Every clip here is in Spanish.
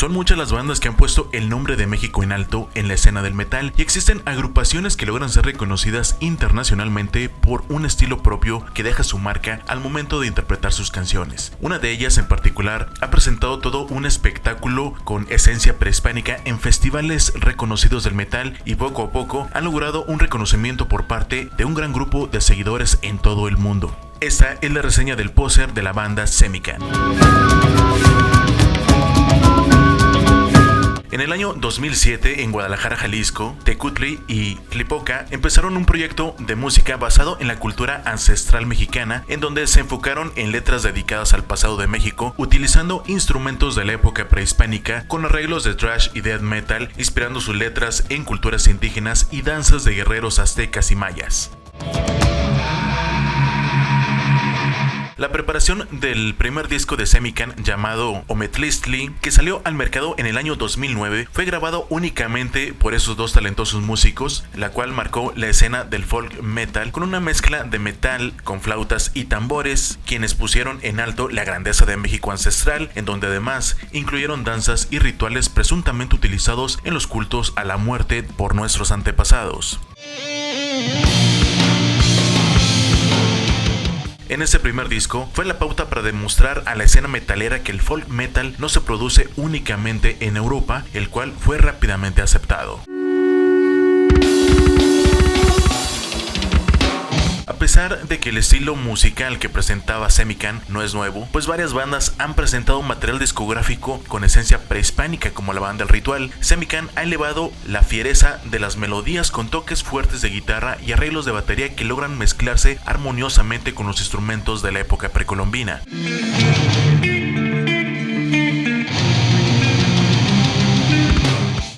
Son muchas las bandas que han puesto el nombre de México en alto en la escena del metal y existen agrupaciones que logran ser reconocidas internacionalmente por un estilo propio que deja su marca al momento de interpretar sus canciones. Una de ellas en particular ha presentado todo un espectáculo con esencia prehispánica en festivales reconocidos del metal y poco a poco han logrado un reconocimiento por parte de un gran grupo de seguidores en todo el mundo. Esta es la reseña del póster de la banda Semican. En el año 2007, en Guadalajara, Jalisco, Tecutli y Tlipoca empezaron un proyecto de música basado en la cultura ancestral mexicana, en donde se enfocaron en letras dedicadas al pasado de México, utilizando instrumentos de la época prehispánica con arreglos de thrash y death metal, inspirando sus letras en culturas indígenas y danzas de guerreros aztecas y mayas. La preparación del primer disco de Semican, llamado Ometlistli, que salió al mercado en el año 2009, fue grabado únicamente por esos dos talentosos músicos, la cual marcó la escena del folk metal con una mezcla de metal con flautas y tambores, quienes pusieron en alto la grandeza de México ancestral, en donde además incluyeron danzas y rituales presuntamente utilizados en los cultos a la muerte por nuestros antepasados. En ese primer disco fue la pauta para demostrar a la escena metalera que el folk metal no se produce únicamente en Europa, el cual fue rápidamente aceptado. A pesar de que el estilo musical que presentaba Semican no es nuevo, pues varias bandas han presentado material discográfico con esencia prehispánica como la banda El Ritual, Semican ha elevado la fiereza de las melodías con toques fuertes de guitarra y arreglos de batería que logran mezclarse armoniosamente con los instrumentos de la época precolombina.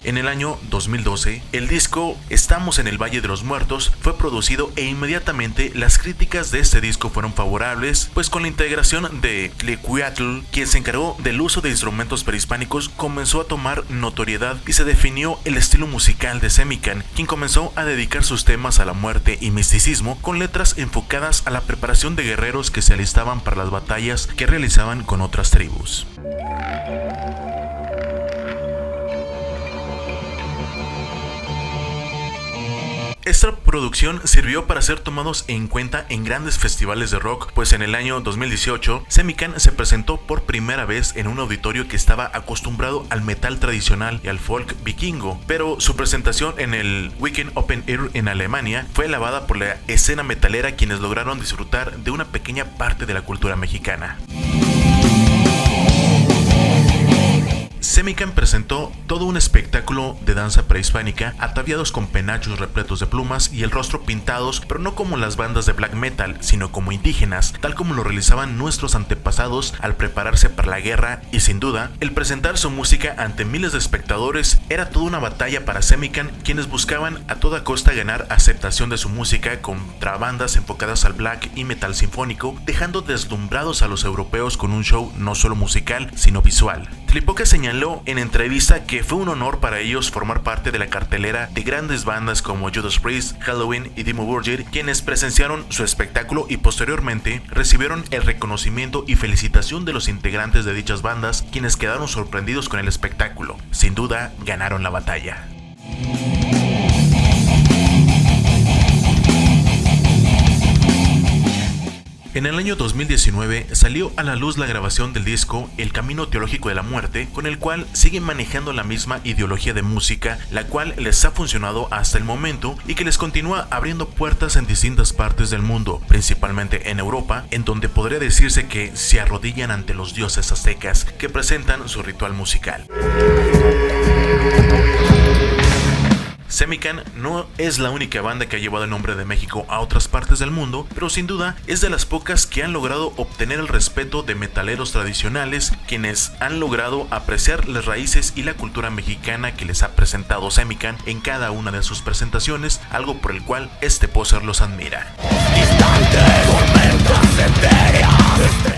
En el año 2012, el disco Estamos en el Valle de los Muertos fue producido e inmediatamente las críticas de este disco fueron favorables, pues con la integración de Tlicuatl, quien se encargó del uso de instrumentos prehispánicos, comenzó a tomar notoriedad y se definió el estilo musical de Semican, quien comenzó a dedicar sus temas a la muerte y misticismo con letras enfocadas a la preparación de guerreros que se alistaban para las batallas que realizaban con otras tribus. Esta producción sirvió para ser tomados en cuenta en grandes festivales de rock, pues en el año 2018 Semican se presentó por primera vez en un auditorio que estaba acostumbrado al metal tradicional y al folk vikingo, pero su presentación en el Weekend Open Air en Alemania fue alabada por la escena metalera, quienes lograron disfrutar de una pequeña parte de la cultura mexicana. Semican presentó todo un espectáculo de danza prehispánica, ataviados con penachos repletos de plumas y el rostro pintados, pero no como las bandas de black metal, sino como indígenas, tal como lo realizaban nuestros antepasados al prepararse para la guerra, y sin duda, el presentar su música ante miles de espectadores era toda una batalla para Semican, quienes buscaban a toda costa ganar aceptación de su música contra bandas enfocadas al black y metal sinfónico, dejando deslumbrados a los europeos con un show no solo musical, sino visual. Tlipoca señaló en entrevista que fue un honor para ellos formar parte de la cartelera de grandes bandas como Judas Priest, Halloween y Dimmu Borgir, quienes presenciaron su espectáculo y posteriormente recibieron el reconocimiento y felicitación de los integrantes de dichas bandas, quienes quedaron sorprendidos con el espectáculo. Sin duda, ganaron la batalla. En el año 2019 salió a la luz la grabación del disco El Camino Teológico de la Muerte, con el cual siguen manejando la misma ideología de música, la cual les ha funcionado hasta el momento y que les continúa abriendo puertas en distintas partes del mundo, principalmente en Europa, en donde podría decirse que se arrodillan ante los dioses aztecas que presentan su ritual musical. Semican no es la única banda que ha llevado el nombre de México a otras partes del mundo, pero sin duda es de las pocas que han logrado obtener el respeto de metaleros tradicionales, quienes han logrado apreciar las raíces y la cultura mexicana que les ha presentado Semican en cada una de sus presentaciones, algo por el cual este póster los admira.